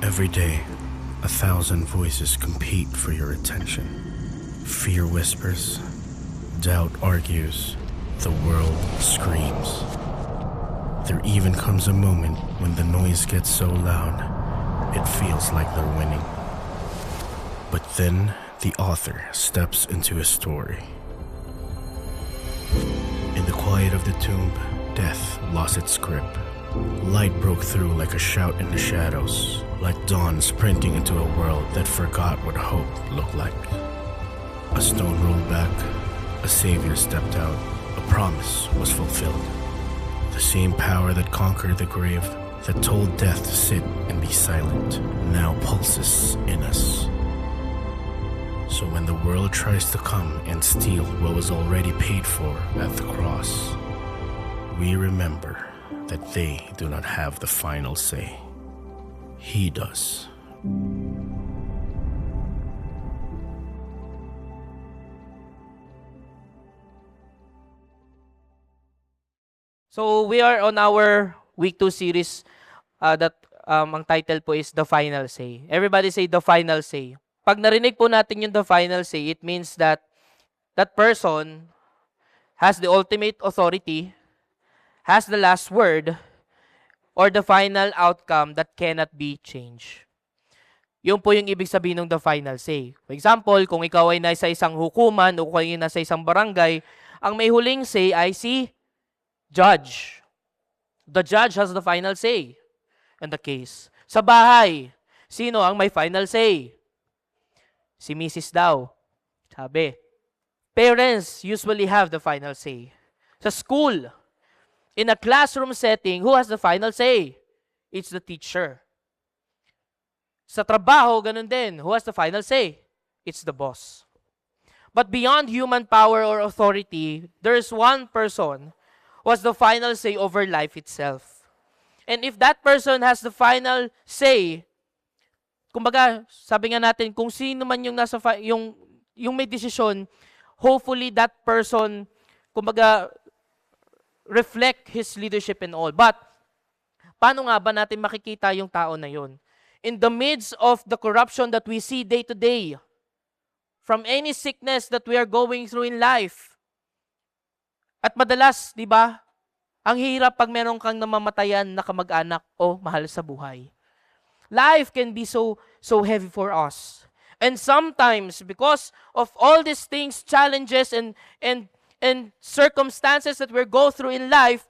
Every day, 1,000 voices compete for your attention. Fear whispers, doubt argues, the world screams. There even comes a moment when the noise gets so loud, it feels like they're winning. But then, the author steps into his story. In the quiet of the tomb, death lost its grip. Light broke through like a shout in the shadows, like dawn sprinting into a world that forgot what hope looked like. A stone rolled back, a savior stepped out, a promise was fulfilled. The same power that conquered the grave, that told death to sit and be silent, now pulses in us. So when the world tries to come and steal what was already paid for at the cross, we remember that they do not have the final say. He does. So we are on our week 2 series that ang title po is The Final Say. Everybody say The Final Say. Pag narinig po natin yung The Final Say, it means that that person has the ultimate authority, has the last word, or the final outcome that cannot be changed. Yun po yung ibig sabihin ng The Final Say. For example, kung ikaw ay nasa isang hukuman o kung ay nasa isang barangay, ang may huling say ay si judge. The judge has the final say in the case. Sa bahay, sino ang may final say? Si Mrs. daw. Sabi. Parents usually have the final say. Sa school, in a classroom setting, who has the final say? It's the teacher. Sa trabaho, ganun din. Who has the final say? It's the boss. But beyond human power or authority, there is one person who has the final say over life itself. And if that person has the final say, kumbaga, sabi nga natin, kung sino man yung nasa yung may desisyon, hopefully that person, kumbaga, reflect his leadership and all. But, paano nga ba natin makikita yung tao na yun? In the midst of the corruption that we see day to day, from any sickness that we are going through in life, at madalas, di ba, ang hirap pag meron kang namamatayan na kamag-anak o mahal sa buhay. Life can be so heavy for us. And sometimes, because of all these things, challenges and circumstances that we go through in life,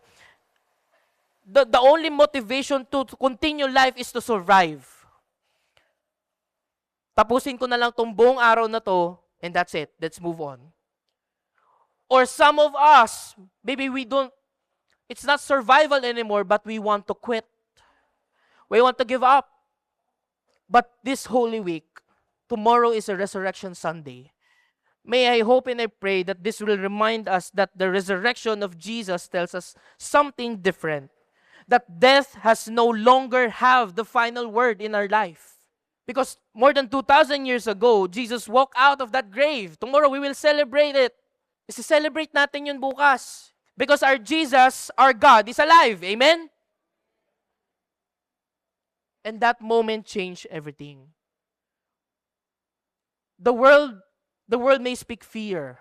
the only motivation to continue life is to survive. Tapusin ko na lang tong buong araw na to, and that's it. Let's move on. Or some of us, maybe it's not survival anymore, but we want to quit. We want to give up. But this Holy Week, tomorrow is a Resurrection Sunday. May I hope and I pray that this will remind us that the resurrection of Jesus tells us something different. That death has no longer have the final word in our life. Because more than 2,000 years ago, Jesus walked out of that grave. Tomorrow we will celebrate it. Isi-celebrate natin yun bukas. Because our Jesus, our God, is alive. Amen? And that moment changed everything. The world may speak fear.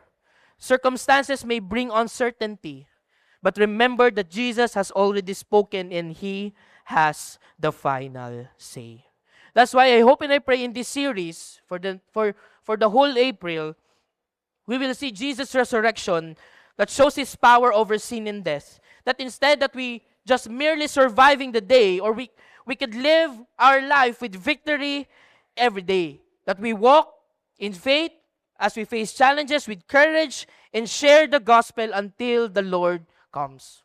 Circumstances may bring uncertainty. But remember that Jesus has already spoken and He has the final say. That's why I hope and I pray in this series, for the whole April, we will see Jesus' resurrection that shows His power over sin and death. That instead that we just merely surviving the day, or we could live our life with victory every day. That we walk in faith as we face challenges with courage and share the gospel until the Lord comes.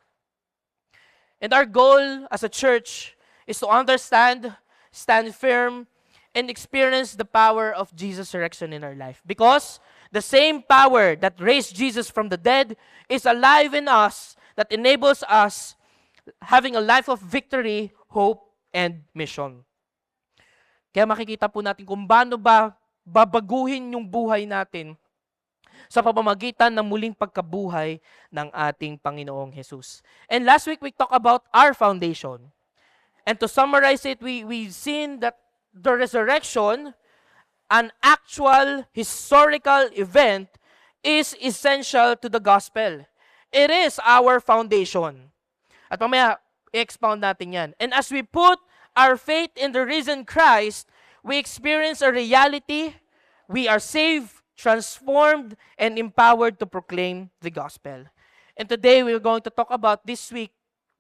And our goal as a church is to understand, stand firm, and experience the power of Jesus' resurrection in our life. Because the same power that raised Jesus from the dead is alive in us, that enables us having a life of victory, hope, and mission. Kaya makikita po natin kung paano ba babaguhin yung buhay natin sa pamamagitan ng muling pagkabuhay ng ating Panginoong Jesus. And last week, we talked about our foundation. And to summarize it, we've seen that the resurrection, an actual historical event, is essential to the gospel. It is our foundation. At mamaya, i-expound natin yan. And as we put our faith in the risen Christ, we experience a reality. We are saved, transformed, and empowered to proclaim the gospel. And today, we're going to talk about this week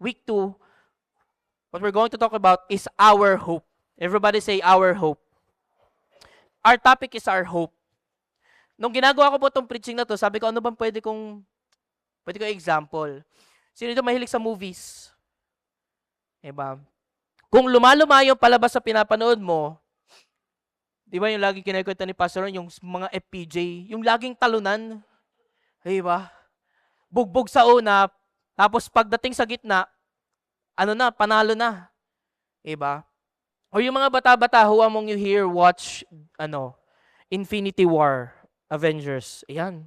2, what we're going to talk about is our hope. Everybody say, our hope. Our topic is our hope. Nung ginagawa ko po itong preaching na to, sabi ko, ano bang pwede kong example? Sino ito mahilig sa movies? Diba? Kung lumaluma yung palabas sa pinapanood mo, di ba yung laging kinakwenta ni Pastor Ron, yung mga FPJ, yung laging talunan, diba? Bugbog sa una, tapos pagdating sa gitna, panalo na. Diba? O yung mga bata-bata who among you here watch, Infinity War, Avengers. Ayan.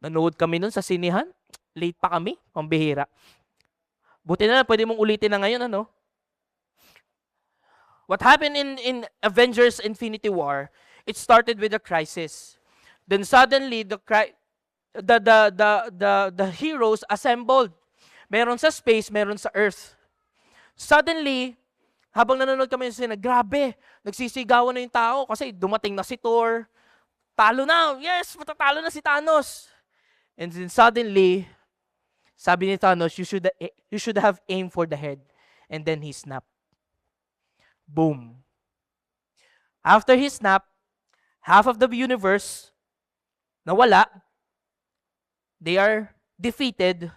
Nanood kami nun sa sinihan. Late pa kami, pambihira. Buti na pwede mong ulitin na ngayon, What happened in Avengers Infinity War, it started with a crisis. Then suddenly the heroes assembled. Meron sa space, meron sa Earth. Suddenly, habang nanonood kami grabe, nagsisigawan na yung tao kasi dumating na si Thor. Talo na, yes, matatalo na si Thanos. And then suddenly, sabi ni Thanos, you should have aimed for the head. And then he snapped. Boom. After he snapped, half of the universe nawala. They are defeated.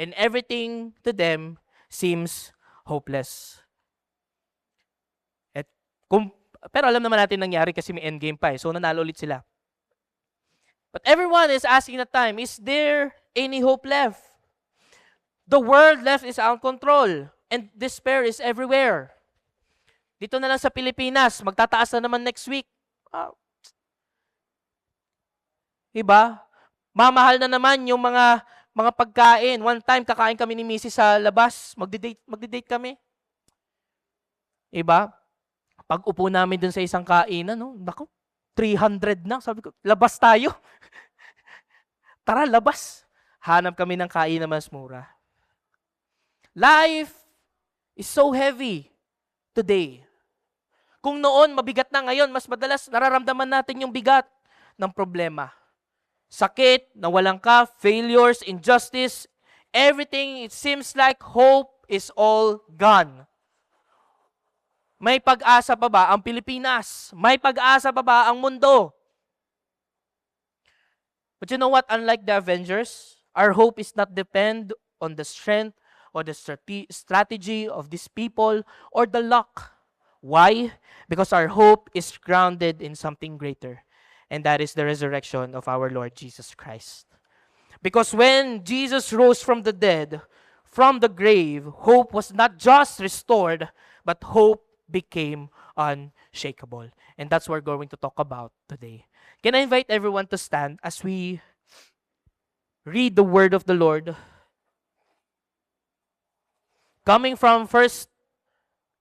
And everything to them seems hopeless. Pero alam naman natin nangyari kasi may endgame pa So nanalo ulit sila. But everyone is asking at time, is there any hope left? The world left is out of control and despair is everywhere. Dito na lang sa Pilipinas, magtataas na naman next week. Diba? Mamahal na naman yung mga pagkain. One time, kakain kami ni Missy sa labas. Magdi-date kami. Diba? Pag upo namin dun sa isang kainan, naku, 300 na. Sabi ko, labas tayo. Tara, labas. Hanap kami ng kainan na mas mura. Life is so heavy today. Kung noon, mabigat na ngayon, mas madalas nararamdaman natin yung bigat ng problema. Sakit, nawalan ka, failures, injustice, everything, it seems like hope is all gone. May pag-asa pa ba ang Pilipinas? May pag-asa pa ba ang mundo? But you know what? Unlike the Avengers, our hope is not depend on the strength or the strategy of these people or the luck. Why? Because our hope is grounded in something greater. And that is the resurrection of our Lord Jesus Christ. Because when Jesus rose from the dead, from the grave, hope was not just restored, but hope became unshakable. And that's what we're going to talk about today. Can I invite everyone to stand as we read the word of the Lord? Coming from 1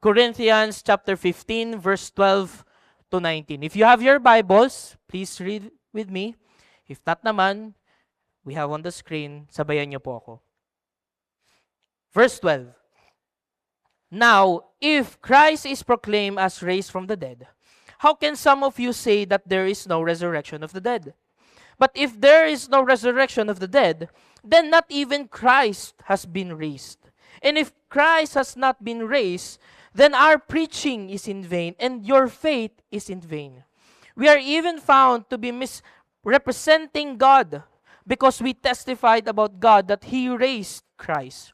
Corinthians chapter 15, verse 12 to 19. If you have your Bibles, please read with me. If not naman, we have on the screen, sabayan niyo po ako. Verse 12. Now, if Christ is proclaimed as raised from the dead, how can some of you say that there is no resurrection of the dead? But if there is no resurrection of the dead, then not even Christ has been raised. And if Christ has not been raised, then our preaching is in vain, and your faith is in vain. We are even found to be misrepresenting God, because we testified about God that He raised Christ,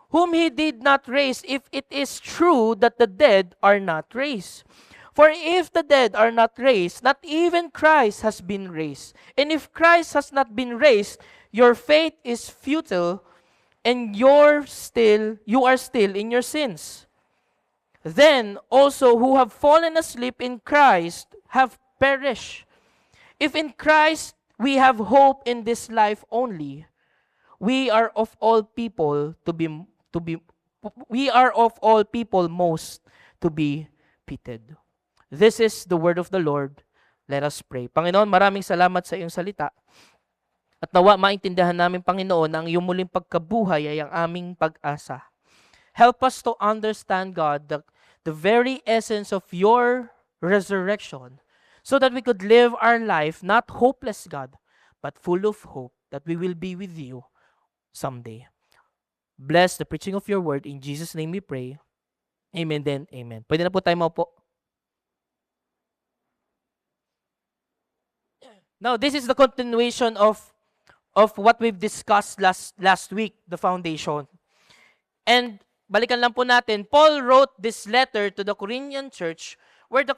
whom He did not raise, if it is true that the dead are not raised. For if the dead are not raised, not even Christ has been raised. And if Christ has not been raised, your faith is futile, and you are still in your sins. Then also who have fallen asleep in Christ have perished. If in Christ we have hope in this life only, we are of all people most to be pitied. This is the word of the Lord. Let us pray. Panginoon, maraming salamat sa iyong salita. At nawa maintindihan namin, Panginoon, na ang iyong muling pagkabuhay ay ang aming pag-asa. Help us to understand, God, the very essence of your resurrection so that we could live our life not hopeless, God, but full of hope that we will be with you someday. Bless the preaching of your word. In Jesus' name we pray. Amen then. Amen. Pwede na po tayo maupo. Now, this is the continuation of what we've discussed last week, the foundation. And balikan lang po natin, Paul wrote this letter to the Corinthian church where the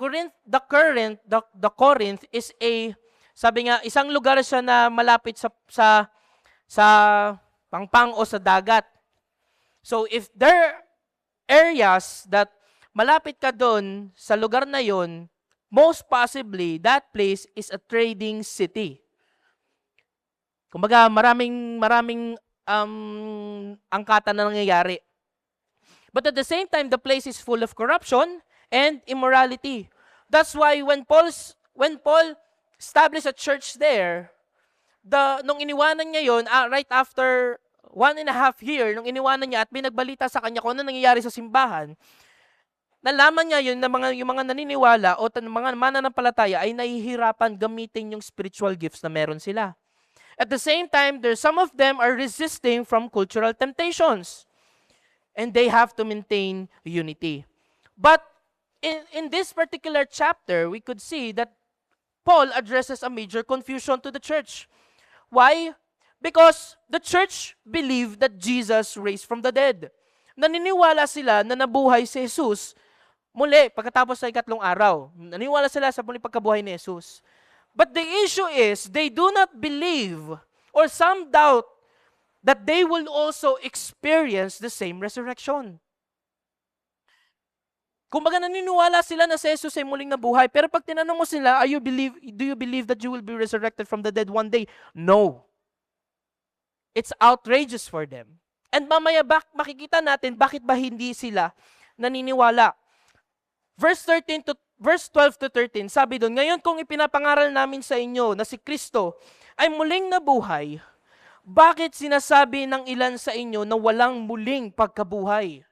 Corinth is sabi nga, isang lugar siya na malapit sa pangpang o sa dagat. So if there are areas that malapit ka doon sa lugar na yon, most possibly that place is a trading city. Kumbaga, maraming angkatan na nangyayari. But at the same time, the place is full of corruption and immorality. That's why when Paul established a church there, nung iniwanan niya yon, right after 1.5 years, nung iniwanan niya at binagbalita sa kanya kung ano nangyayari sa simbahan, nalaman niya yun na yung mga naniniwala o mga mananampalataya ay nahihirapan gamitin yung spiritual gifts na meron sila. At the same time, some of them are resisting from cultural temptations. And they have to maintain unity. But in this particular chapter, we could see that Paul addresses a major confusion to the church. Why? Because the church believed that Jesus raised from the dead. Naniniwala sila na nabuhay si Jesus muli pagkatapos sa 3 araw. Naniniwala sila sa muling pagkabuhay ni Jesus. But the issue is, they do not believe, or some doubt, that they will also experience the same resurrection. Kumbaga naniniwala sila na si Jesus ay muling nabuhay, pero pag tinanong mo sila, do you believe that you will be resurrected from the dead one day? No. It's outrageous for them. And mamaya makikita natin bakit ba hindi sila naniniwala. Verse 12 to 13, sabi doon, ngayon kung ipinapangaral namin sa inyo na si Kristo ay muling nabuhay, bakit sinasabi ng ilan sa inyo na walang muling pagkabuhay?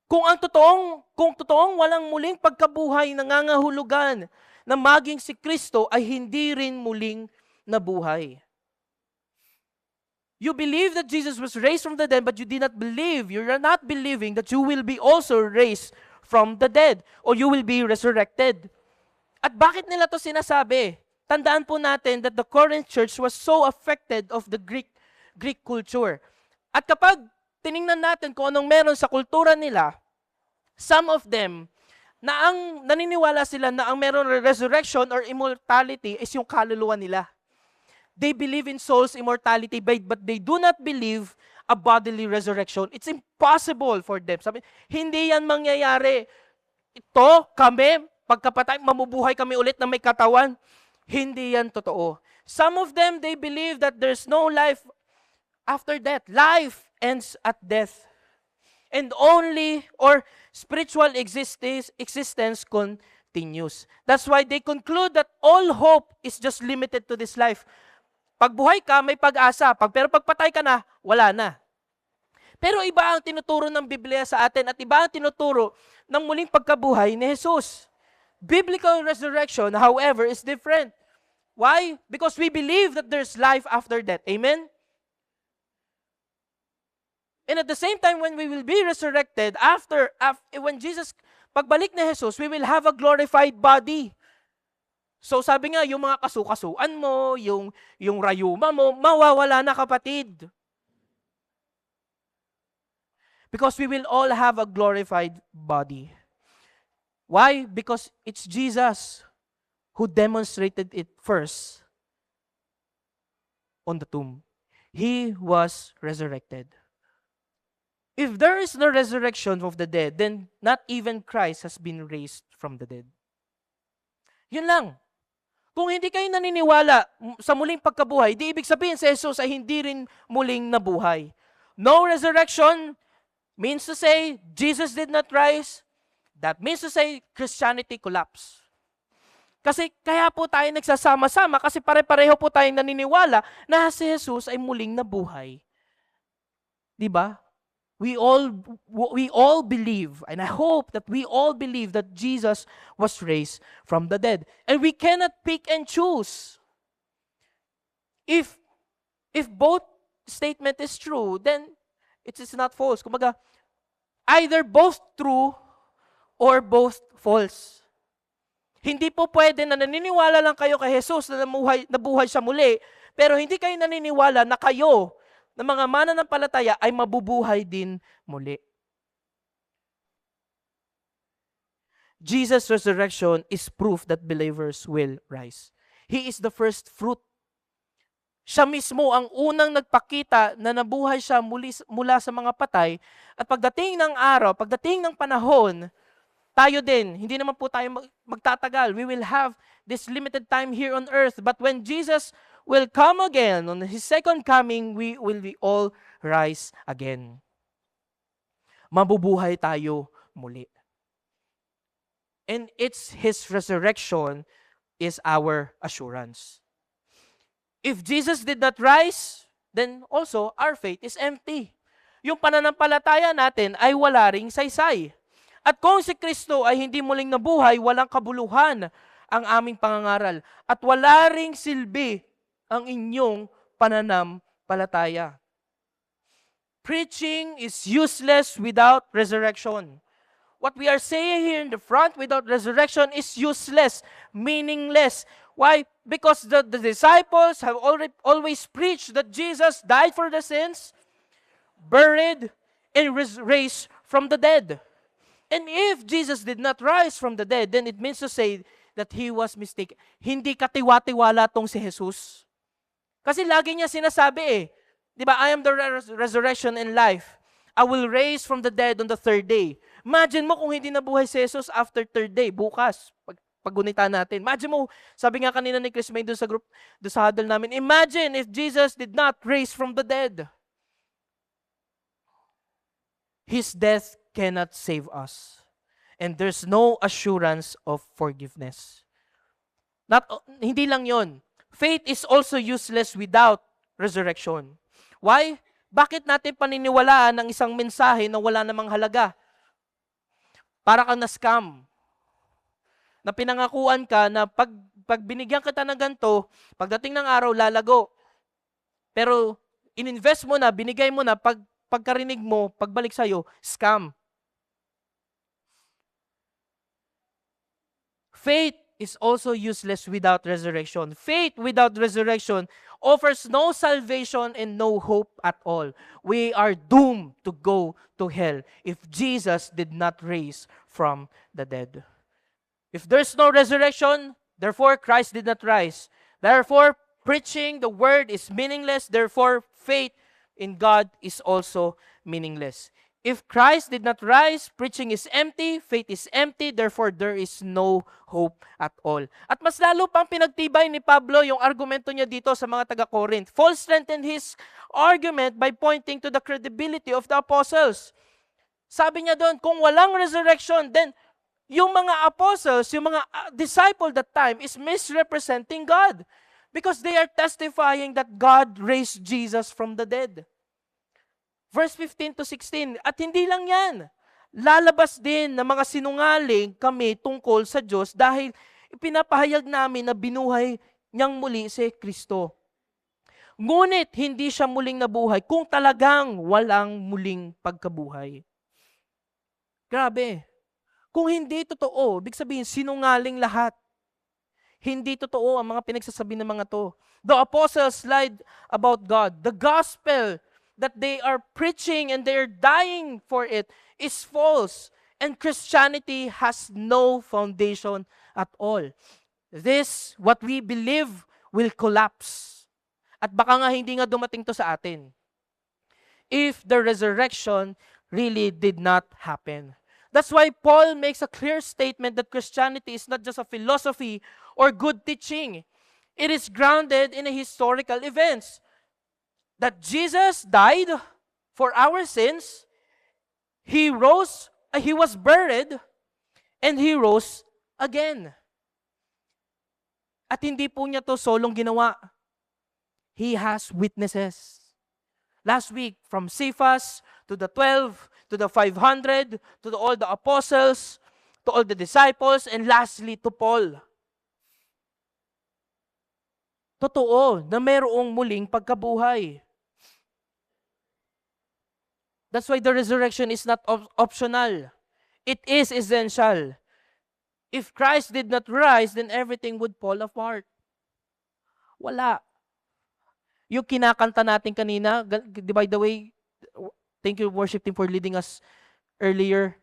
Kung totoong walang muling pagkabuhay, nangangahulugan na maging si Kristo ay hindi rin muling nabuhay. You believe that Jesus was raised from the dead, but you did not believe, you're not believing that you will be also raised from the dead, or you will be resurrected. At bakit nila to sinasabi? Tandaan po natin that the Corinth church was so affected of the Greek culture. At kapag tiningnan natin kung anong meron sa kultura nila, some of them, naniniwala sila na ang meron resurrection or immortality is yung kaluluwa nila. They believe in soul's immortality, but they do not believe a bodily resurrection. It's impossible for them. Sabi, hindi yan mangyayari. Ito, kami, pagkapatay, mamubuhay kami ulit na may katawan. Hindi yan totoo. Some of them, they believe that there's no life after death. Life ends at death. And spiritual existence continues. That's why they conclude that all hope is just limited to this life. Pag buhay ka, may pag-asa. Pero pag patay ka na, wala na. Pero iba ang tinuturo ng Biblia sa atin at iba ang tinuturo ng muling pagkabuhay ni Jesus. Biblical resurrection, however, is different. Why? Because we believe that there's life after death. Amen? And at the same time, when we will be resurrected, when pagbalik ni Jesus, we will have a glorified body. So sabi nga, yung mga kasukasuan mo, yung rayuma mo, mawawala na kapatid. Because we will all have a glorified body. Why? Because it's Jesus who demonstrated it first on the tomb. He was resurrected. If there is no resurrection of the dead, then not even Christ has been raised from the dead. Yun lang. Kung hindi kayo naniniwala sa muling pagkabuhay, di ibig sabihin si Jesus ay hindi rin muling nabuhay. No resurrection means to say Jesus did not rise, That means to say, Christianity collapsed. Kasi kaya po tayo nagsasama-sama kasi pare-pareho po tayong naniniwala na si Jesus ay muling nabuhay. 'Di ba? We all believe, and I hope that we all believe that Jesus was raised from the dead. And we cannot pick and choose. If both statement is true, then it is not false. Kumbaga, either both true or both false. Hindi po pwede na naniniwala lang kayo kay Jesus na nabuhay siya muli, pero hindi kayo naniniwala na kayo, na mga mananampalataya, ay mabubuhay din muli. Jesus' resurrection is proof that believers will rise. He is the first fruit. Siya mismo ang unang nagpakita na nabuhay siya mula sa mga patay, at pagdating ng araw, pagdating ng panahon, tayo din, hindi naman po tayo magtatagal. We will have this limited time here on earth. But when Jesus will come again, on His second coming, we will be all rise again. Mabubuhay tayo muli. And it's His resurrection is our assurance. If Jesus did not rise, then also our faith is empty. Yung pananampalataya natin ay wala ring saysay. At kung si Kristo ay hindi muling nabuhay, walang kabuluhan ang aming pangangaral. At wala ring silbi ang inyong pananampalataya. Preaching is useless without resurrection. What we are saying here in the front without resurrection is useless, meaningless. Why? Because the disciples have always preached that Jesus died for the sins, buried, and raised from the dead. And if Jesus did not rise from the dead, then it means to say that He was mistaken. Hindi katiwa-tiwala tong si Jesus. Kasi lagi niya sinasabi di ba, I am the resurrection and life. I will raise from the dead on the third day. Imagine mo kung hindi nabuhay si Jesus after third day, bukas, paggunita natin. Imagine mo, sabi nga kanina ni Chris May doon sa group, doon sa huddle namin, imagine if Jesus did not raise from the dead. His death cannot save us. And there's no assurance of forgiveness. Hindi lang yon. Faith is also useless without resurrection. Why? Bakit natin paniniwalaan ng isang mensahe na wala namang halaga? Para kang na-scam. Na pinangakuan ka na pag binigyan kita ng ganito, pagdating ng araw, lalago. Pero ininvest mo na, binigay mo na, pagkarinig mo, pagbalik sa'yo, scam. Faith is also useless without resurrection. Faith without resurrection offers no salvation and no hope at all. We are doomed to go to hell if Jesus did not raise from the dead. If there's no resurrection, therefore Christ did not rise. Therefore, preaching the word is meaningless. Therefore, faith in God is also meaningless. If Christ did not rise, preaching is empty, faith is empty, therefore there is no hope at all. At mas lalo pang pinagtibay ni Pablo yung argumento niya dito sa mga taga-Corinth. Paul strengthened his argument by pointing to the credibility of the apostles. Sabi niya doon, kung walang resurrection, then yung mga apostles, yung mga disciple that time is misrepresenting God because they are testifying that God raised Jesus from the dead. Verse 15 to 16, at hindi lang yan. Lalabas din ng mga sinungaling kami tungkol sa Diyos dahil ipinapahayag namin na binuhay niyang muli si Kristo. Ngunit hindi siya muling nabuhay kung talagang walang muling pagkabuhay. Grabe. Kung hindi totoo, ibig sabihin sinungaling lahat. Hindi totoo ang mga pinagsasabi ng mga to. The apostles lied about God. The gospel that they are preaching and they are dying for it is false. And Christianity has no foundation at all. This, what we believe, will collapse. At baka nga hindi nga dumating to sa atin. If the resurrection really did not happen. That's why Paul makes a clear statement that Christianity is not just a philosophy or good teaching. It is grounded in historical events. That Jesus died for our sins, He rose, He was buried, And He rose again. At hindi po niya to solong ginawa. He has witnesses. Last week, from Cephas to the 12, to the 500, to all the apostles, to all the disciples, and lastly to Paul. Totoo na mayroong muling pagkabuhay. That's why the resurrection is not optional. It is essential. If Christ did not rise, then everything would fall apart. Wala. Yung kinakanta natin kanina, by the way, thank you worship team for leading us earlier.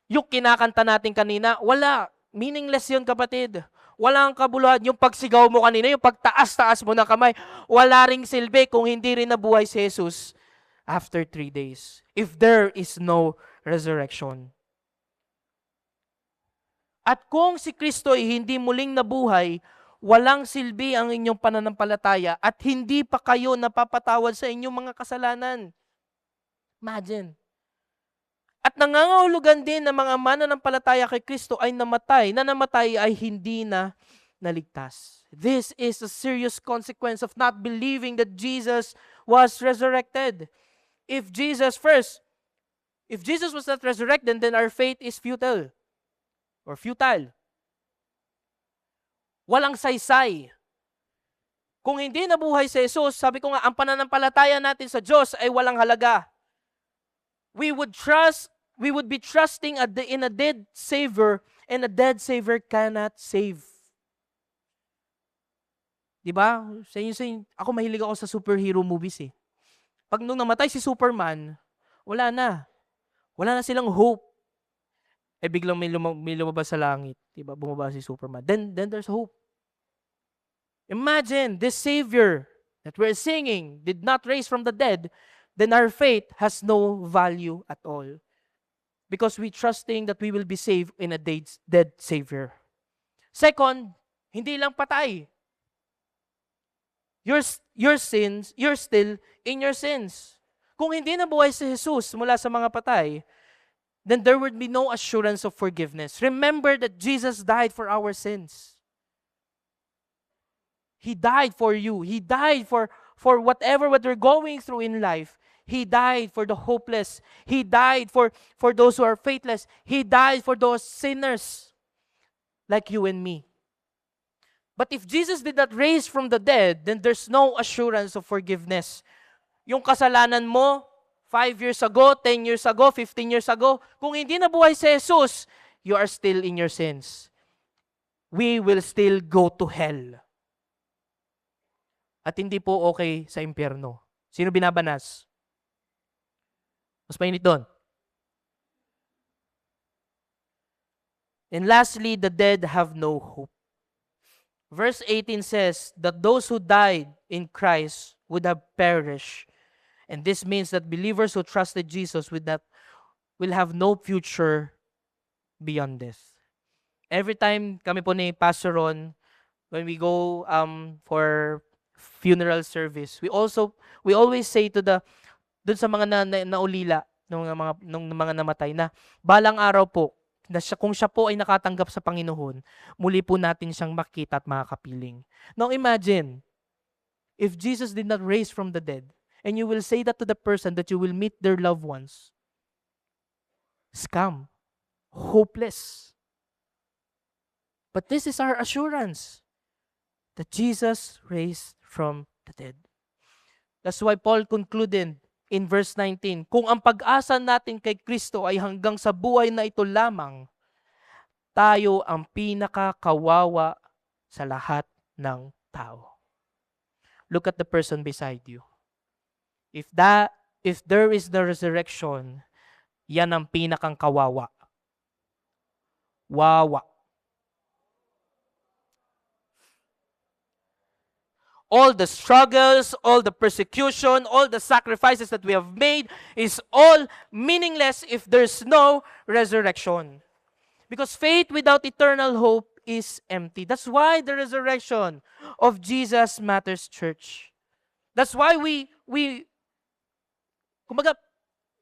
Yung kinakanta natin kanina, wala. Meaningless yun, kapatid. Walang kabuluhan. Yung pagsigaw mo kanina, yung pagtaas-taas mo ng kamay, wala ring silbi kung hindi rin nabuhay si Jesus after 3 days. If there is no resurrection. At kung si Kristo ay hindi muling nabuhay, walang silbi ang inyong pananampalataya at hindi pa kayo napapatawad sa inyong mga kasalanan. Imagine. At nangangahulugan din ng mga mananampalataya kay Kristo ay namatay, na namatay ay hindi na naligtas. This is a serious consequence of not believing that Jesus was resurrected. If Jesus was not resurrected, then our faith is futile. Or futile. Walang saysay. Kung hindi nabuhay si Jesus, sabi ko nga, ang pananampalataya natin sa Diyos ay walang halaga. We would be trusting in a dead Savior, and a dead Savior cannot save. Diba? Ako mahilig ako sa superhero movies eh. Pag nung namatay si Superman, wala na. Wala na silang hope. Biglang may lumabas sa langit. Diba? Bumaba si Superman. Then there's hope. Imagine, this Savior that we're singing did not raise from the dead, then our faith has no value at all. Because we trusting that we will be saved in a dead Savior. Second, hindi lang patay. You're still in your sins. Kung hindi nabuhay si Jesus mula sa mga patay, then there would be no assurance of forgiveness. Remember that Jesus died for our sins. He died for you. He died for whatever what we're going through in life. He died for the hopeless. He died for those who are faithless. He died for those sinners like you and me. But if Jesus did not raise from the dead, then there's no assurance of forgiveness. Yung kasalanan mo, 5 years ago, 10 years ago, 15 years ago, kung hindi nabuhay si Jesus, you are still in your sins. We will still go to hell. At hindi po okay sa impyerno. Sino binabanas? Mas mainit doon. And lastly, the dead have no hope. Verse 18 says that those who died in Christ would have perished. And this means that believers who trusted Jesus will have no future beyond death. Every time kami po ni Pastor Ron, when we go for funeral service, we always say to dun sa mga naulila nung mga namatay na balang araw po na kung siya po ay nakatanggap sa Panginoon, muli po natin siyang makita at makakapiling. Now imagine if Jesus did not raise from the dead, and you will say that to the person that you will meet their loved ones. Scam. Hopeless. But this is our assurance that Jesus raised from the dead. That's why Paul concluded in verse 19, kung ang pag-asa natin kay Kristo ay hanggang sa buhay na ito lamang, tayo ang pinakakawawa sa lahat ng tao. Look at the person beside you. If there is the resurrection, yan ang pinakang kawawa. Wawa. All the struggles, all the persecution, all the sacrifices that we have made is all meaningless if there's no resurrection. Because faith without eternal hope is empty. That's why the resurrection of Jesus matters, church. That's why we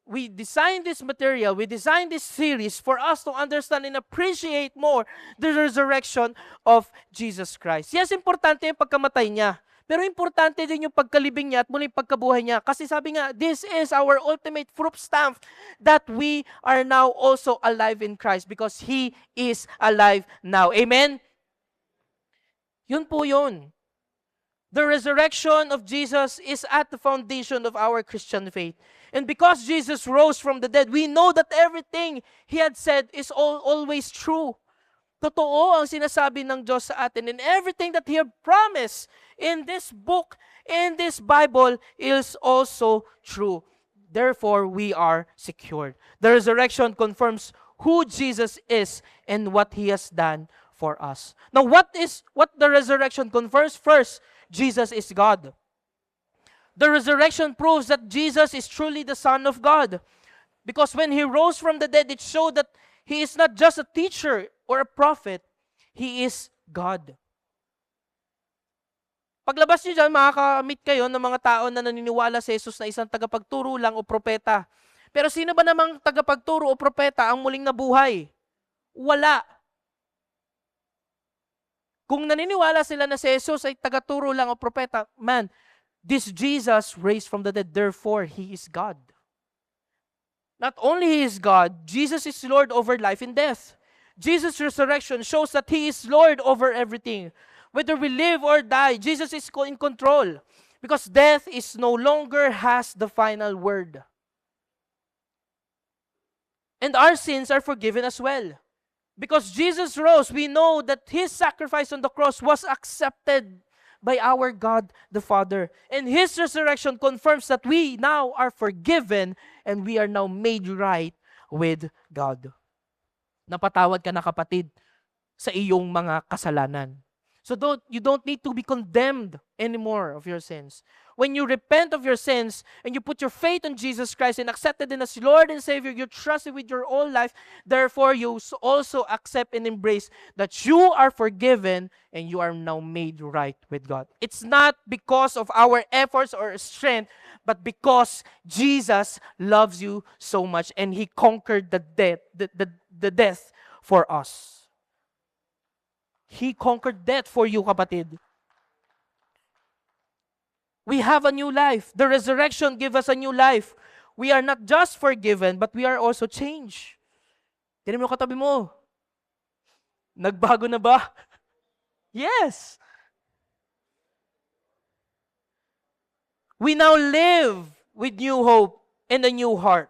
we designed this material, we designed this series for us to understand and appreciate more the resurrection of Jesus Christ. Yes, importante yung pagkamatay niya. Pero importante din yung pagkalibing niya at muling pagkabuhay niya. Kasi sabi nga, this is our ultimate proof stamp that we are now also alive in Christ because He is alive now. Amen? Yun po yun. The resurrection of Jesus is at the foundation of our Christian faith. And because Jesus rose from the dead, we know that everything He had said is always true. Totoo ang sinasabi ng Diyos sa atin, and everything that He had promised in this book, in this Bible, is also true. Therefore, we are secured. The resurrection confirms who Jesus is and what He has done for us. Now, what the resurrection confirms? First, Jesus is God. The resurrection proves that Jesus is truly the Son of God. Because when He rose from the dead, it showed that He is not just a teacher or a prophet. He is God. Paglabas niyo dyan, makakamit kayo ng mga tao na naniniwala sa Jesus na isang tagapagturo lang o propeta. Pero sino ba namang tagapagturo o propeta ang muling nabuhay? Wala. Kung naniniwala sila na si Jesus ay tagaturo lang o propeta, man, this Jesus raised from the dead, therefore He is God. Not only He is God, Jesus is Lord over life and death. Jesus' resurrection shows that He is Lord over everything. Whether we live or die, Jesus is in control. Because death is no longer has the final word. And our sins are forgiven as well. Because Jesus rose, we know that His sacrifice on the cross was accepted by our God the Father. And His resurrection confirms that we now are forgiven and we are now made right with God. Napatawad ka na kapatid sa iyong mga kasalanan. So you don't need to be condemned anymore of your sins. When you repent of your sins and you put your faith in Jesus Christ and accepted Him as Lord and Savior, you trust Him with your whole life, therefore you also accept and embrace that you are forgiven and you are now made right with God. It's not because of our efforts or strength, but because Jesus loves you so much and He conquered the death for us. He conquered death for you, kapatid. We have a new life. The resurrection gives us a new life. We are not just forgiven, but we are also changed. Tingnan mo katabi mo. Nagbago na ba? Yes. We now live with new hope and a new heart.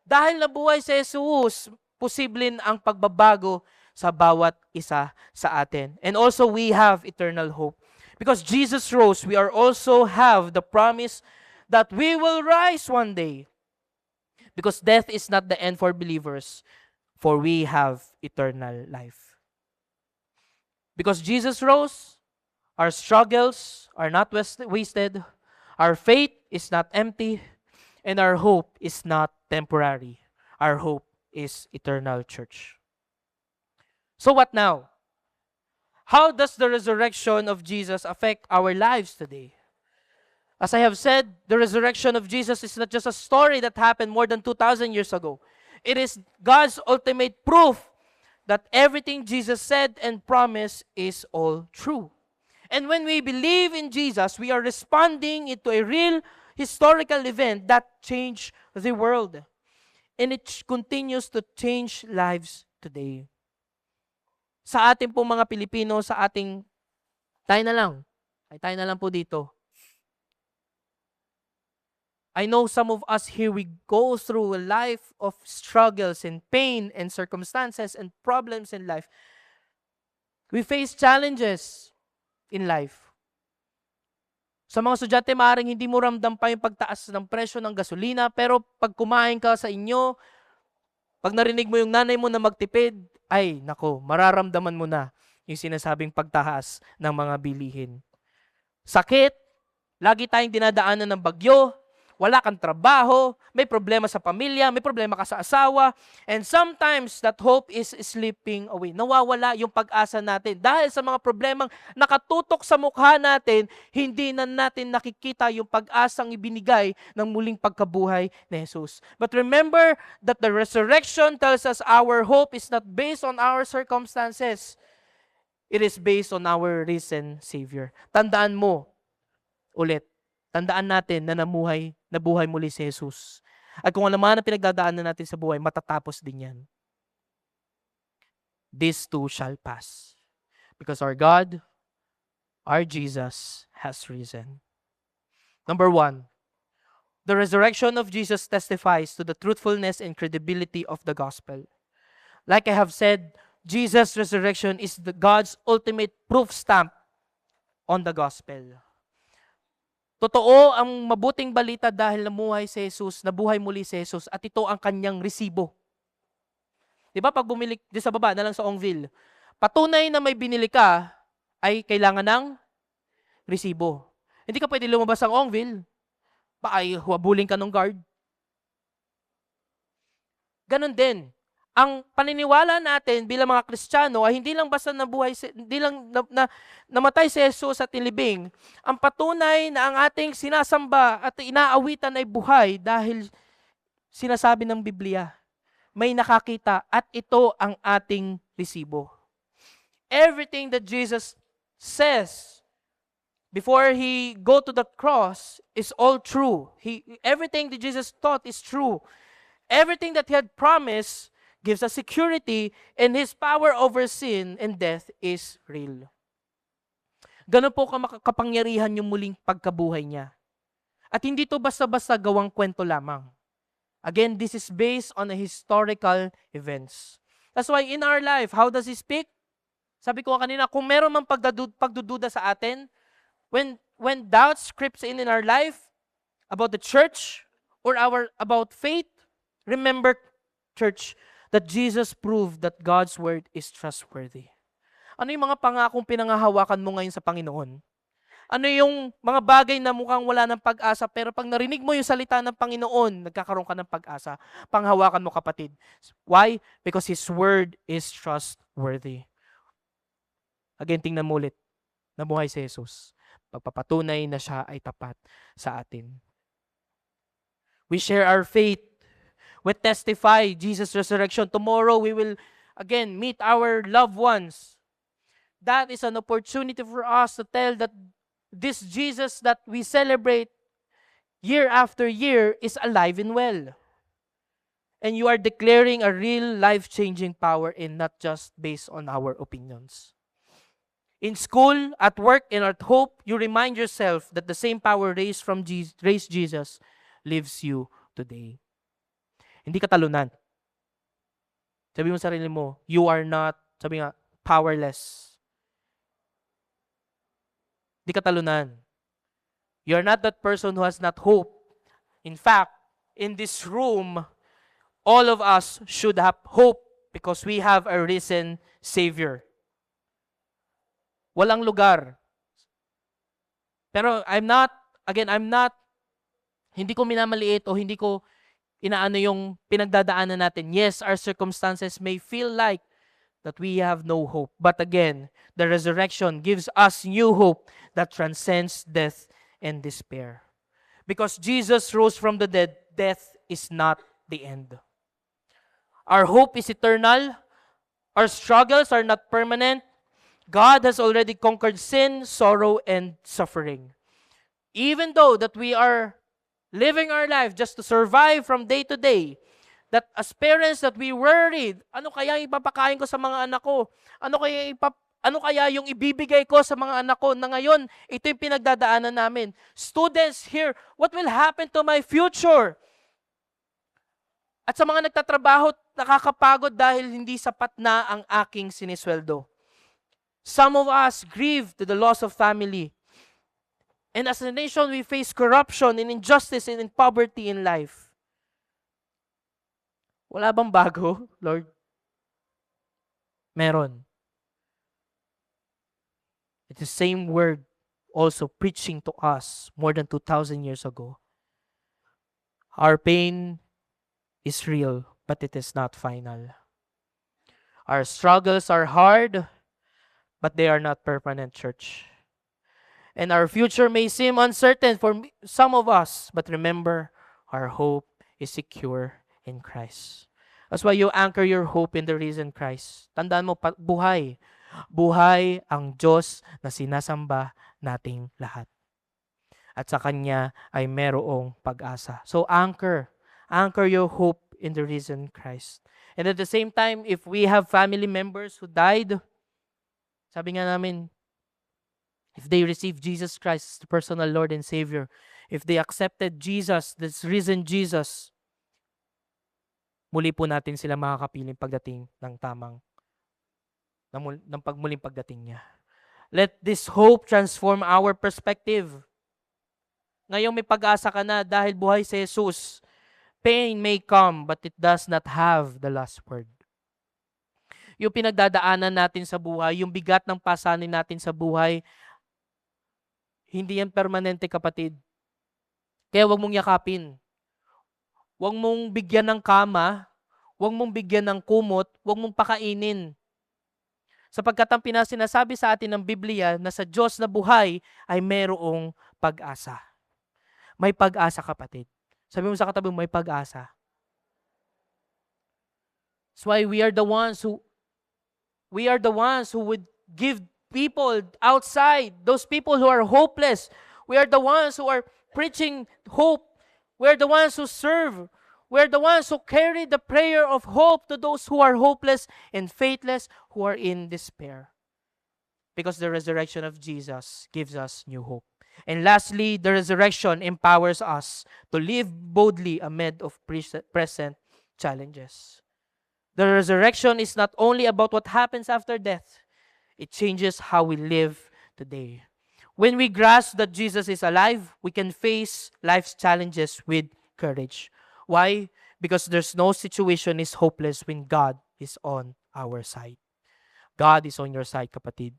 Dahil nabuhay si Jesus, posible ang pagbabago sa bawat isa sa atin. And also we have eternal hope. Because Jesus rose, we are also have the promise that we will rise one day. Because death is not the end for believers, for we have eternal life. Because Jesus rose, our struggles are not wasted, our faith is not empty, and our hope is not temporary. Our hope is eternal, church. So what now? How does the resurrection of Jesus affect our lives today? As I have said, the resurrection of Jesus is not just a story that happened more than 2,000 years ago. It is God's ultimate proof that everything Jesus said and promised is all true. And when we believe in Jesus, we are responding into a real historical event that changed the world. And it continues to change lives today. Sa ating po mga Pilipino, sa ating, tayo na lang po dito. I know some of us here, we go through a life of struggles and pain and circumstances and problems in life. We face challenges in life. Sa mga estudyante, maaaring hindi mo ramdam pa yung pagtaas ng presyo ng gasolina, pero pag kumain ka sa inyo, pag narinig mo yung nanay mo na magtipid, ay, nako, mararamdaman mo na yung sinasabing pagtaas ng mga bilihin. Sakit, lagi tayong dinadaanan ng bagyo, wala kang trabaho, may problema sa pamilya, may problema ka sa asawa, and sometimes that hope is slipping away. Nawawala yung pag-asa natin. Dahil sa mga problemang nakatutok sa mukha natin, hindi na natin nakikita yung pag-asang ibinigay ng muling pagkabuhay ni Jesus. But remember that the resurrection tells us our hope is not based on our circumstances. It is based on our risen Savior. Tandaan mo, ulit, tandaan natin na nabuhay muli si Jesus. At kung ano man ang pinagdadaanan natin sa buhay, matatapos din yan. This too shall pass. Because our God, our Jesus, has risen. Number 1, the resurrection of Jesus testifies to the truthfulness and credibility of the gospel. Like I have said, Jesus' resurrection is God's ultimate proof stamp on the gospel. Totoo ang mabuting balita dahil namuhay si Jesus, nabuhay muli si Jesus, at ito ang kanyang resibo. Diba pag bumili, di sa baba na lang sa Ongville, patunay na may binili ka ay kailangan ng resibo. Hindi ka pwede lumabas ng Ongville, baka ay huwabulin ka ng guard. Ganon din. Ang paniniwala natin bilang mga Kristiyano ay hindi lang basta hindi lang namatay si Jesus at inilibing. Ang patunay na ang ating sinasamba at inaawitan ay buhay dahil sinasabi ng Biblia, may nakakita at ito ang ating resibo. Everything that Jesus says before he go to the cross is all true. Everything that Jesus taught is true. Everything that he had promised gives us security, and his power over sin and death is real. Ganun po kapangyarihan yung muling pagkabuhay niya. At hindi to basta-basta gawang kwento lamang. Again, this is based on a historical events. That's why in our life, how does he speak? Sabi ko kanina, kung meron mang pagdududa sa atin, when doubts creeps in our life about the church or about faith, remember, church, that Jesus proved that God's word is trustworthy. Ano yung mga pangakong pinangahawakan mo ngayon sa Panginoon? Ano yung mga bagay na mukhang wala ng pag-asa, pero pag narinig mo yung salita ng Panginoon, nagkakaroon ka ng pag-asa. Panghawakan mo, kapatid. Why? Because His word is trustworthy. Again, tingnan mo ulit. Nabuhay si Jesus. Pagpapatunay na siya ay tapat sa atin. We share our faith. We testify Jesus' resurrection. Tomorrow, we will again meet our loved ones. That is an opportunity for us to tell that this Jesus that we celebrate year after year is alive and well. And you are declaring a real life-changing power and not just based on our opinions. In school, at work, and at hope, you remind yourself that the same power raised Jesus lives you today. Hindi ka talunan. Sabi mo sa sarili mo, you are not, sabi nga, powerless. Hindi ka talunan. You are not that person who has not hope. In fact, in this room, all of us should have hope because we have a risen Savior. Walang lugar. Pero hindi ko minamaliit o hindi ko inaano yung pinagdadaanan natin. Yes, our circumstances may feel like that we have no hope. But again, the resurrection gives us new hope that transcends death and despair. Because Jesus rose from the dead, death is not the end. Our hope is eternal. Our struggles are not permanent. God has already conquered sin, sorrow, and suffering. Even though that we are living our life just to survive from day to day, that as parents that we worried, ano kaya ipapakain ko sa mga anak ko? Ano kaya yung ibibigay ko sa mga anak ko na ngayon, ito yung pinagdadaanan namin. Students here, what will happen to my future? At sa mga nagtatrabaho, nakakapagod dahil hindi sapat na ang aking sinisweldo. Some of us grieve to the loss of family. And as a nation, we face corruption and injustice and poverty in life. Wala bang bago, Lord? Meron. It's the same word also preaching to us more than 2,000 years ago. Our pain is real, but it is not final. Our struggles are hard, but they are not permanent, church. And our future may seem uncertain for some of us, but remember, our hope is secure in Christ. That's why you anchor your hope in the risen Christ. Tandaan mo, buhay. Buhay ang Diyos na sinasamba nating lahat. At sa Kanya ay merong pag-asa. So anchor your hope in the risen Christ. And at the same time, if we have family members who died, sabi nga namin, if they receive Jesus Christ as the personal Lord and Savior, if they accepted Jesus, this risen Jesus, muli po natin sila makakapiling pagdating ng muling pagdating niya. Let this hope transform our perspective. Ngayong may pag-asa ka na dahil buhay si Jesus. Pain may come, but it does not have the last word. Yung pinagdadaanan natin sa buhay, yung bigat ng pasanin natin sa buhay, hindi yan permanente, kapatid. Kaya wag mong yakapin. Wag mong bigyan ng kama, wag mong bigyan ng kumot, wag mong pakainin. Sapagkat ang sinasabi sa atin ng Biblia na sa Diyos na buhay ay merong pag-asa. May pag-asa, kapatid. Sabi mo sa katabi mo, may pag-asa. That's why we are the ones who would give people outside, those people who are hopeless. We are the ones who are preaching hope. We are the ones who serve. We are the ones who carry the prayer of hope to those who are hopeless and faithless, who are in despair. Because the resurrection of Jesus gives us new hope. And lastly, the resurrection empowers us to live boldly amid of present challenges. The resurrection is not only about what happens after death. It changes how we live today. When we grasp that Jesus is alive, we can face life's challenges with courage. Why? Because there's no situation is hopeless when God is on our side. God is on your side, kapatid.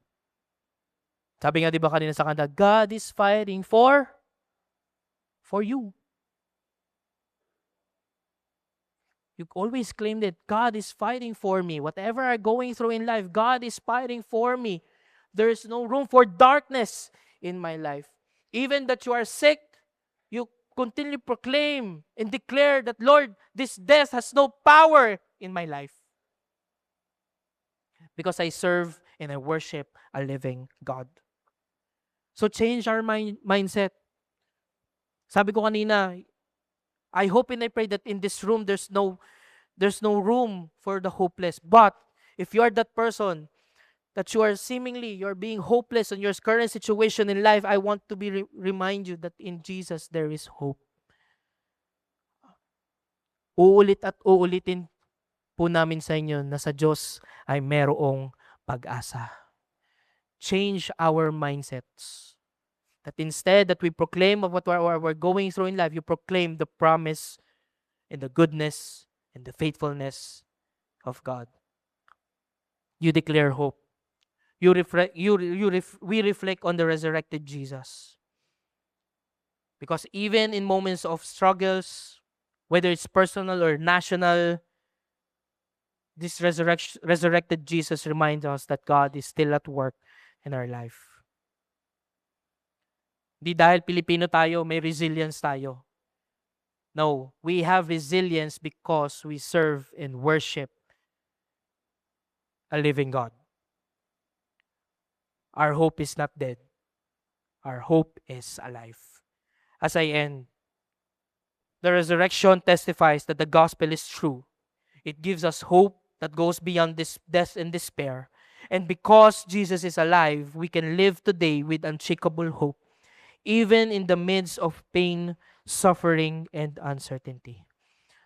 Sabi nga, di ba kanina sa kanta, God is fighting for you. You always claim that God is fighting for me. Whatever I'm going through in life, God is fighting for me. There is no room for darkness in my life. Even that you are sick, you continually proclaim and declare that, Lord, this death has no power in my life. Because I serve and I worship a living God. So change our mindset. Sabi ko kanina, I hope and I pray that in this room, there's no room for the hopeless. But if you are that person that you're being hopeless on your current situation in life, I want to remind you that in Jesus there is hope. Uulit at uulitin po namin sa inyo na sa Diyos ay merong pag-asa. Change our mindsets. That instead that we proclaim of what we're going through in life, you proclaim the promise and the goodness and the faithfulness of God. You declare hope. We reflect on the resurrected Jesus. Because even in moments of struggles, whether it's personal or national, this resurrected Jesus reminds us that God is still at work in our life. Di dahil Pilipino tayo, may resilience tayo. No, we have resilience because we serve and worship a living God. Our hope is not dead. Our hope is alive. As I end, the resurrection testifies that the gospel is true. It gives us hope that goes beyond this death and despair. And because Jesus is alive, we can live today with unshakable hope, even in the midst of pain, suffering, and uncertainty.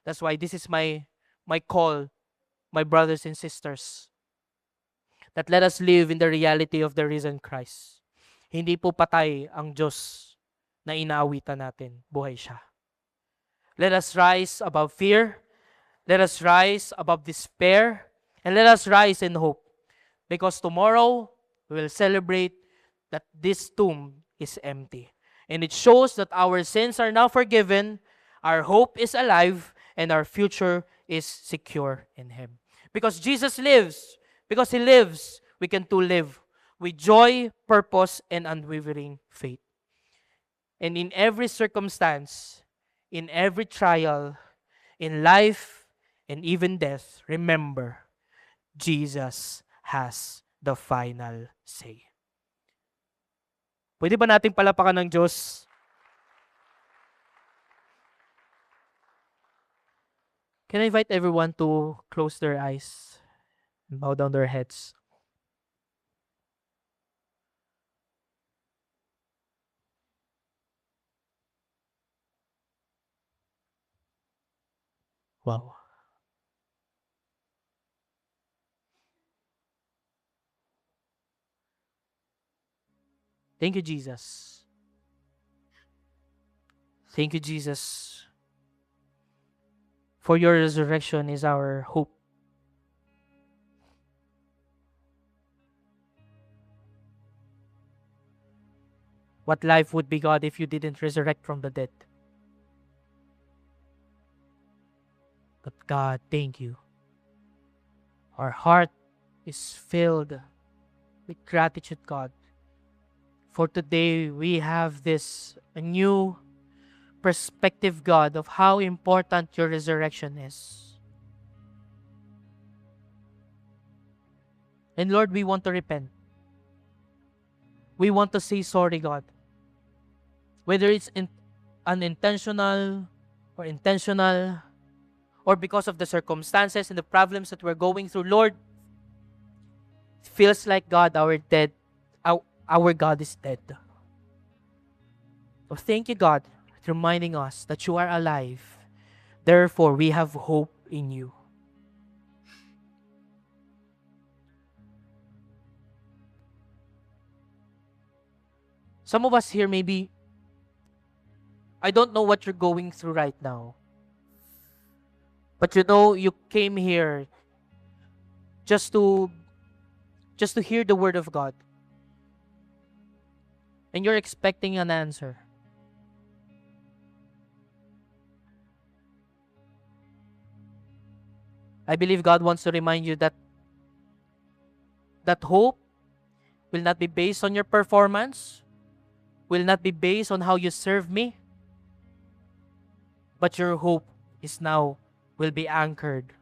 That's why this is my call, my brothers and sisters, that let us live in the reality of the risen Christ. Hindi po patay ang Diyos na inaawitan natin. Buhay siya. Let us rise above fear. Let us rise above despair. And let us rise in hope. Because tomorrow, we will celebrate that this tomb is empty. And it shows that our sins are now forgiven, Our hope is alive, and our future is secure in Him. Because Jesus lives, because He lives, we can too live with joy, purpose, and unwavering faith. And in every circumstance, in every trial, in life, and even death, remember, Jesus has the final say. Pwede ba nating palapakan ng Diyos? Can I invite everyone to close their eyes and bow down their heads? Wow. Thank you, Jesus. Thank you, Jesus. For your resurrection is our hope. What life would be, God, if you didn't resurrect from the dead? But God, thank you. Our heart is filled with gratitude, God. For today, we have this new perspective, God, of how important your resurrection is. And Lord, we want to repent. We want to say sorry, God. Whether it's unintentional or intentional, or because of the circumstances and the problems that we're going through, Lord, it feels like, God, our God is dead. So thank you, God, for reminding us that you are alive. Therefore, we have hope in you. Some of us here, maybe, I don't know what you're going through right now. But you know, you came here just to hear the word of God. And you're expecting an answer. I believe God wants to remind you that hope will not be based on your performance, will not be based on how you serve me, but your hope is now will be anchored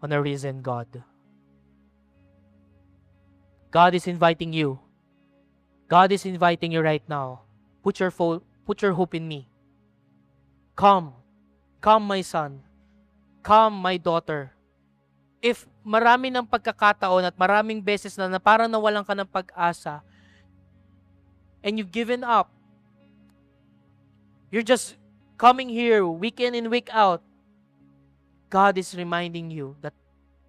on a risen God. God is inviting you. God is inviting you right now. Put your hope in me. Come. Come, my son. Come, my daughter. If marami ng pagkakataon at maraming beses na parang nawalan ka ng pag-asa and you've given up, you're just coming here week in and week out, God is reminding you that,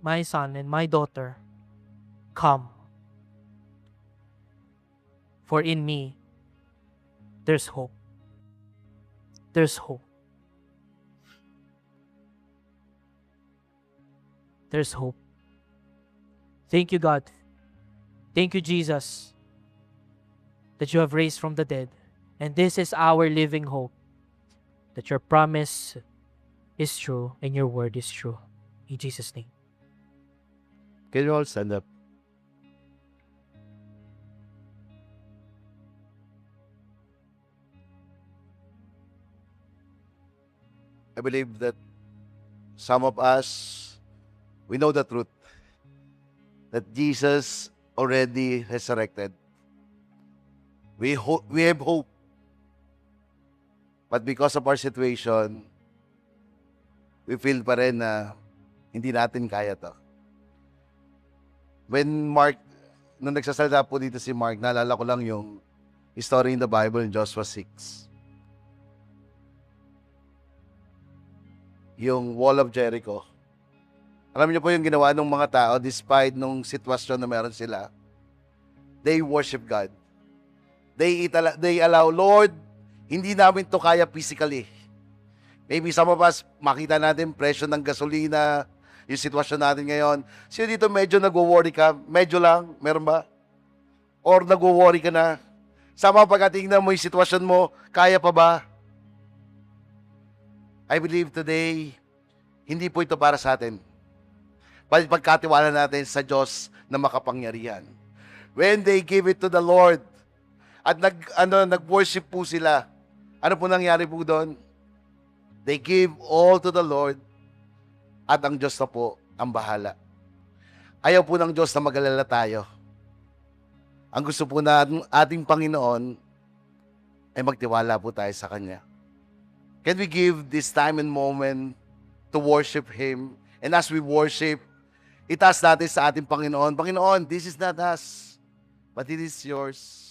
my son and my daughter, come. For in me, there's hope. There's hope. There's hope. Thank you, God. Thank you, Jesus, that you have raised from the dead. And this is our living hope, that your promise is true and your word is true. In Jesus' name. Can you all stand up? I believe that some of us, we know the truth, that Jesus already resurrected. We have hope. But because of our situation, we feel pa rin na hindi natin kaya to. When nung nagsasalita po dito si Mark, naalala ko lang yung story in the Bible in Joshua 6. Yung Wall of Jericho. Alam niyo po yung ginawa ng mga tao despite nung sitwasyon na meron sila. They worship God. They allow, Lord, hindi namin to kaya physically. Maybe some of us, makita natin presyo ng gasolina, yung sitwasyon natin ngayon. Sino dito medyo nagwo-worry ka? Medyo lang? Meron ba? Or nagwo-worry ka na? Sama pagkatingnan mo yung sitwasyon mo, kaya pa ba? I believe today, hindi po ito para sa atin. Pagkatiwala natin sa Diyos na makapangyarihan. When they give it to the Lord, at nag-worship po sila, ano po nangyari po doon? They give all to the Lord, at ang Diyos na po ang bahala. Ayaw po ng Diyos na mag-alala tayo. Ang gusto po na ating Panginoon ay magtiwala po tayo sa Kanya. Can we give this time and moment to worship Him? And as we worship, itaas natin sa ating Panginoon, Panginoon, this is not us, but it is yours.